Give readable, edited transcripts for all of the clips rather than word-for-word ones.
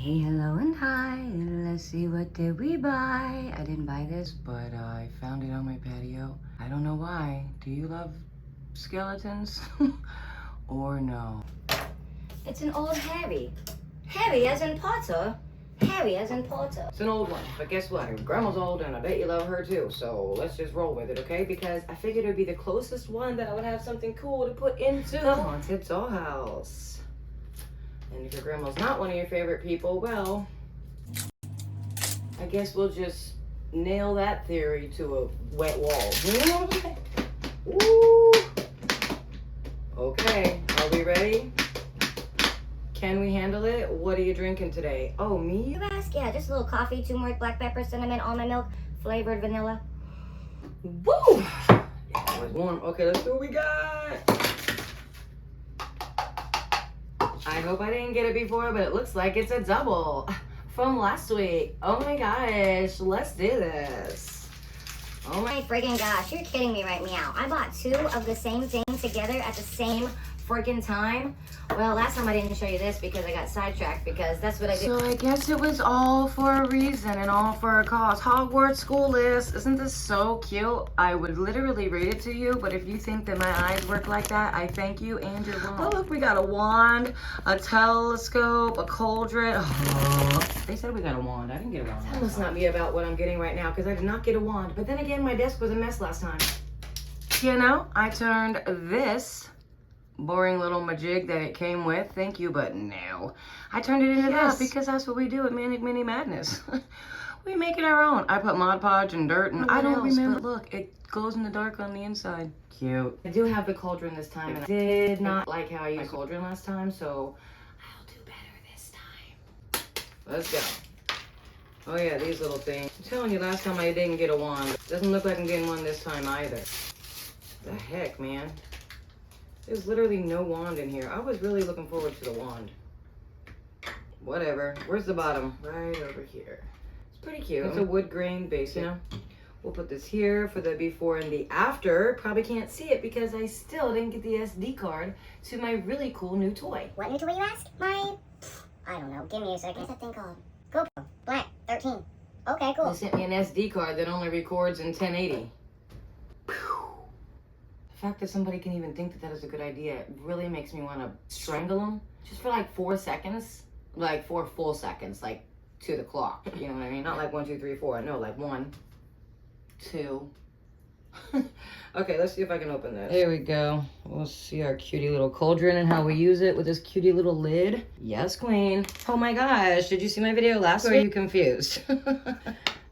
Hey, hello and hi. Let's see, what did we buy? I didn't buy this, but I found it on my patio. I don't know why. Do you love skeletons? Or no? It's an old Harry. Harry as in Potter. Harry as in Potter. It's an old one, but guess what? Your grandma's old and I bet you love her too. So let's just roll with it, okay? Because I figured it would be the closest one that I would have something cool to put into the haunted dollhouse. And if your grandma's not one of your favorite people, well, I guess we'll just nail that theory to a wet wall. Woo! Okay, are we ready? Can we handle it? What are you drinking today? Oh, me? Yeah, just a little coffee, turmeric, black pepper, cinnamon, almond milk, flavored vanilla. Woo! Yeah, it was warm. Okay, let's see what we got. I hope I didn't get it before, but it looks like it's a double from last week. Oh my gosh, let's do this. Oh my friggin' gosh, you're kidding me right meow. I bought two of the same thing together at the same friggin' time. Well, last time I didn't show you this because I got sidetracked because that's what I did. So I guess it was all for a reason and all for a cause. Hogwarts school list. Isn't this so cute? I would literally read it to you, but if you think that my eyes work like that, I thank you and you're wrong. Oh, look, we got a wand, a telescope, a cauldron. Oh, they said we got a wand. I didn't get a wand. That must not be about what I'm getting right now because I did not get a wand. But then again, my desk was a mess last time. You know, I turned this boring little majig that it came with, thank you, but no. I turned it into that because that's what we do at Manic Mini Madness. We make it our own. I put Mod Podge and dirt and I don't remember. Look, it glows in the dark on the inside. Cute. I do have the cauldron this time and I did not like how I used cauldron last time, so I'll do better this time. Let's go. Oh yeah, these little things. I'm telling you, last time I didn't get a wand. Doesn't look like I'm getting one this time either. The heck, man? There's literally no wand in here. I was really looking forward to the wand. Whatever. Where's the bottom? Right over here. It's pretty cute. It's a wood grain base, you know? We'll put this here for the before and the after. Probably can't see it because I still didn't get the SD card to my really cool new toy. What new toy, you ask? I don't know. Give me a second. What's that thing called? GoPro. Black. 13. Okay, cool. They sent me an SD card that only records in 1080. The fact that somebody can even think that that is a good idea really makes me want to strangle them. Just for like 4 seconds. Like 4 full seconds, like to the clock. You know what I mean? Not like 1, 2, 3, 4. No, like 1, 2. Okay, let's see if I can open this. Here we go. We'll see our cutie little cauldron and how we use it with this cutie little lid. Yes, queen. Oh my gosh, did you see my video last week? Or are you confused?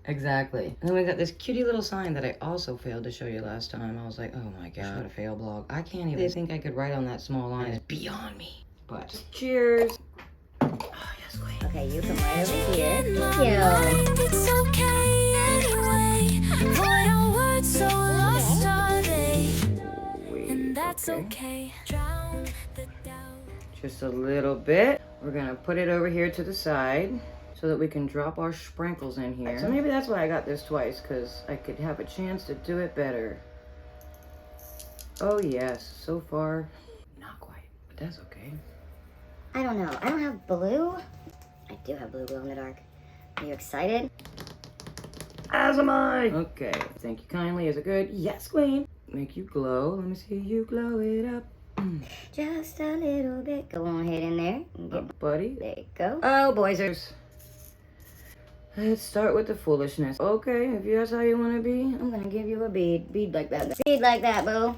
Exactly. And then we got this cutie little sign that I also failed to show you last time. I was like, oh my god, what a fail blog. I can't even think I could write on that small line. It's beyond me. But cheers. Oh, yes, queen. Okay, you come right over here. Thank you. It's okay anyway. Void of words, so lost are they. And that's okay. Drown the doubt. Just a little bit. We're gonna put it over here to the side so that we can drop our sprinkles in here. So maybe that's why I got this twice, because I could have a chance to do it better. Oh yes, so far, not quite, but that's okay. I don't know. I don't have blue. I do have blue glow in the dark. Are you excited? As am I! Okay, thank you kindly. Is it good? Yes, queen. Make you glow. Let me see you glow it up. Just a little bit. Go on ahead in there. And get Buddy. There you go. Oh, boys. Let's start with the foolishness. Okay, if that's how you want to be, I'm gonna give you a bead. Bead like that. Bead like that, boo.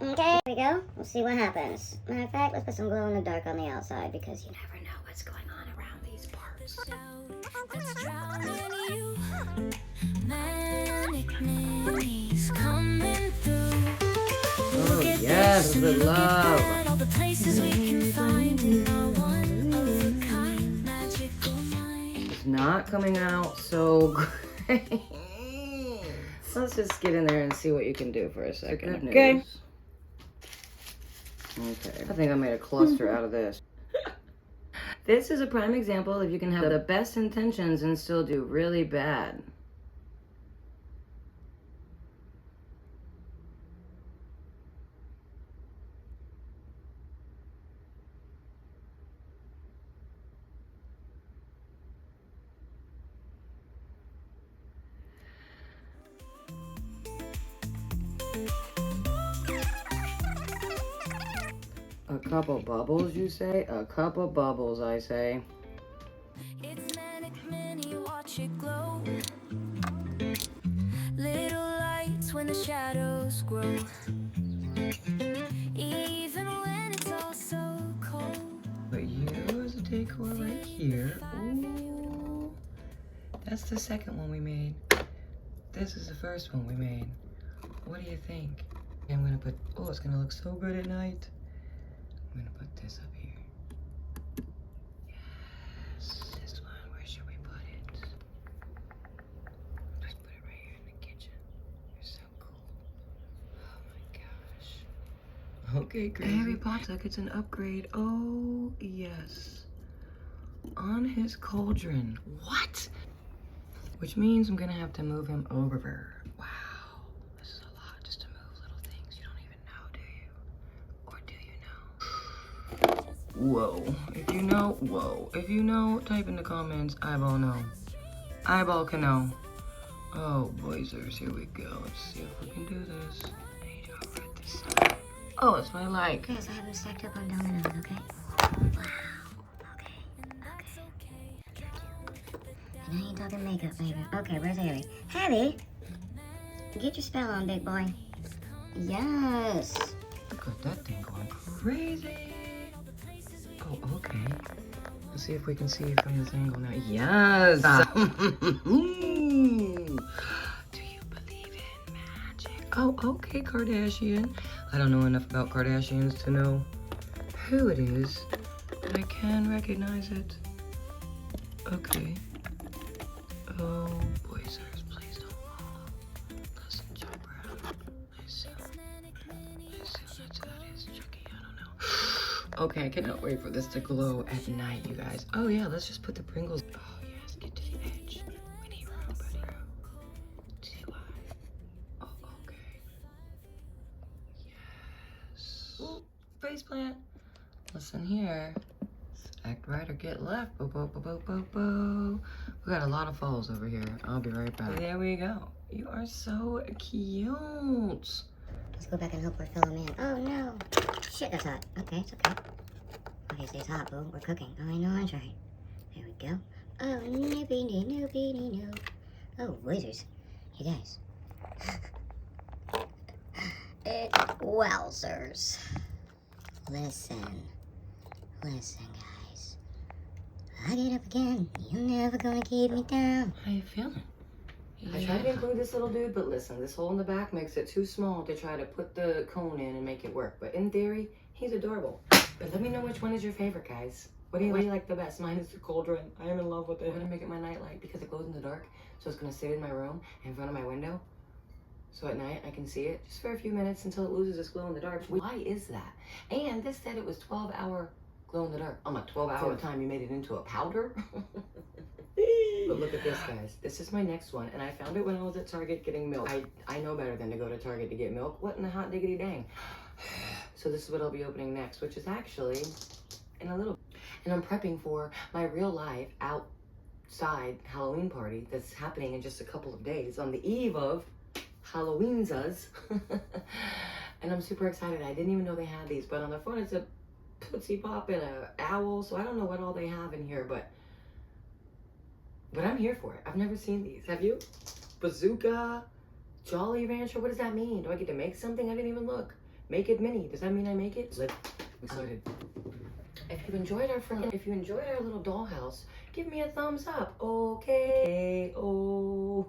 Okay, here we go. We'll see what happens. Matter of fact, let's put some glow in the dark on the outside because you never know what's going on around these parts. That's drowning you. Manic Minis coming through. Oh yes, the love. All the places we can find in our one of a kind magical mind. It's not coming out so great. Let's just get in there and see what you can do for a second. Okay. Okay. I think I made a cluster out of this. This is a prime example if you can have the best intentions and still do really bad. couple bubbles, you say? A cup of bubbles, I say. It's manic mini, watch it glow. Little lights when the shadows grow. Even when it's all so cold. But here's a decor right here. Ooh. That's the second one we made. This is the first one we made. What do you think? I'm gonna put, oh, it's gonna look so good at night. I'm gonna put this up here. Yes, this one, where should we put it? Let's put it right here in the kitchen. You're so cool. Oh my gosh. Okay, crazy. Harry Potter gets an upgrade. Oh, yes. On his cauldron. What? Which means I'm gonna have to move him over. Wow. This is a lot just to move little things. You don't even know, do you? Or do you know? Whoa. If you know, whoa. If you know, type in the comments. Eyeball know. Eyeball can know. Oh, boysers, here we go. Let's see if we can do this. I need to over at this side. Oh, that's what I like. Okay, so I have them stacked up on dominoes, okay? Wow. And I ain't talking makeup, baby. Okay, where's Harry? Harry! Get your spell on, big boy. Yes! Got that thing going crazy. Oh, okay. Let's see if we can see from this angle now. Yes! Do you believe in magic? Oh, okay, Kardashian. I don't know enough about Kardashians to know who it is, but I can recognize it. Okay. Oh, boys, please don't fall. Listen, jump around. I assume that's what it is, Chucky. I don't know. Okay, I cannot wait for this to glow at night, you guys. Oh, yeah, let's just put the Pringles. Oh, yes, get to the edge. We need room, buddy. See why? Oh, okay. Yes. Ooh, faceplant. Listen here. Act right or get left. Bo, bo, bo, bo, bo, bo. We got a lot of falls over here. I'll be right back. There we go. You are so cute. Let's go back and help our fellow man. Oh no. Shit, that's hot. Okay, it's okay. Obviously it's hot, boo. We're cooking. Oh, I know, that's right. There we go. Oh, noobie no. Oh, wizards. Hey guys. Wowzers. Listen, guys. I get up again. You're never gonna keep me down. How you feeling? I tried to include this little dude, but listen, this hole in the back makes it too small to try to put the cone in and make it work. But in theory, he's adorable. But let me know which one is your favorite, guys. What do you like the best? Mine is the cauldron. I am in love with it. I'm gonna make it my nightlight because it glows in the dark. So it's gonna sit in my room in front of my window. So at night I can see it just for a few minutes until it loses its glow in the dark. Why is that? And this said it was 12-hour glow in the dark. I'm a 12-hour time you made it into a powder. But look at this, guys. This is my next one, and I found it when I was at Target getting milk. I know better than to go to Target to get milk. What in the hot diggity dang? So this is what I'll be opening next, which is actually in a little. And I'm prepping for my real life outside Halloween party that's happening in just a couple of days on the eve of Halloween's. And I'm super excited. I didn't even know they had these, but on the front it's a Tootsie Pop and a owl, so I don't know what all they have in here, but I'm here for it. I've never seen these. Have you? Bazooka, Jolly Rancher. What does that mean? Do I get to make something? I didn't even look. Make it mini. Does that mean I make it? I'm excited. If you enjoyed our little dollhouse, give me a thumbs up. Okay. Oh.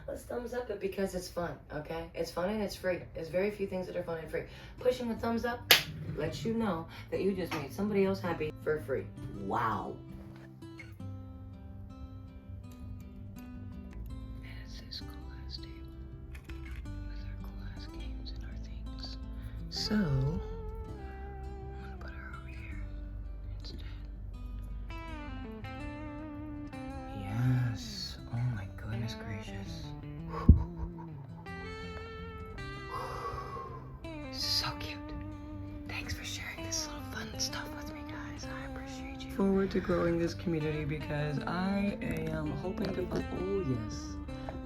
Let's thumbs up it because it's fun, okay? It's fun and it's free. There's very few things that are fun and free. Pushing a thumbs up lets you know that you just made somebody else happy for free. Wow. So, I'm gonna put her over here instead. Yes. Oh my goodness gracious. So cute. Thanks for sharing this little fun stuff with me, guys. I appreciate you. Forward to growing this community because I am hoping to find, oh yes,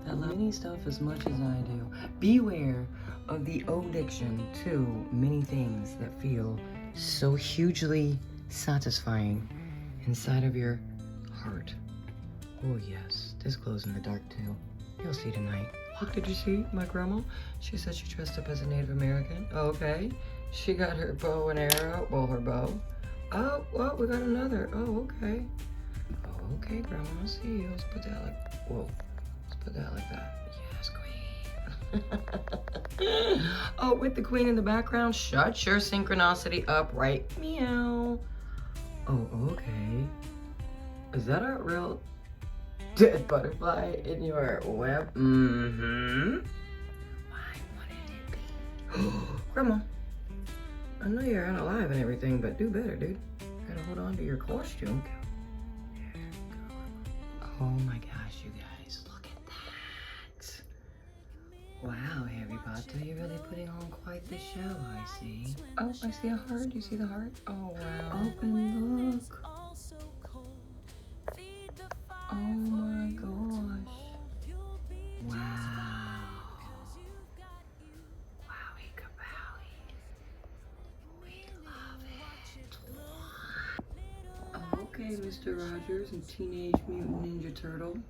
that mini stuff as much as I do. Beware of the addiction to many things that feel so hugely satisfying inside of your heart. Oh yes, this glows in the dark too. You'll see tonight. Look, did you see my grandma? She said she dressed up as a Native American. Okay. She got her bow and arrow. Well, her bow. Oh, well, we got another. Oh, okay. Oh, okay, Grandma, I see you. Let's put that like, whoa. Let's put that like that. Yes, queen. Oh, with the queen in the background. Shut your synchronicity up right meow. Oh, okay. Is that a real dead butterfly in your web? Mm-hmm. Why wouldn't it be? Grandma, I know you're unalive and everything, but do better, dude. Gotta hold on to your costume. Oh my gosh, you guys, look at that. Wow, Harry Potter, you're really putting on quite the show, I see. Oh, I see a heart. You see the heart? Oh, wow. Open, look. Oh my gosh. Wow. Wowie kabowie. We love it. Okay, Mr. Rogers and Teenage Mutant Ninja Turtle.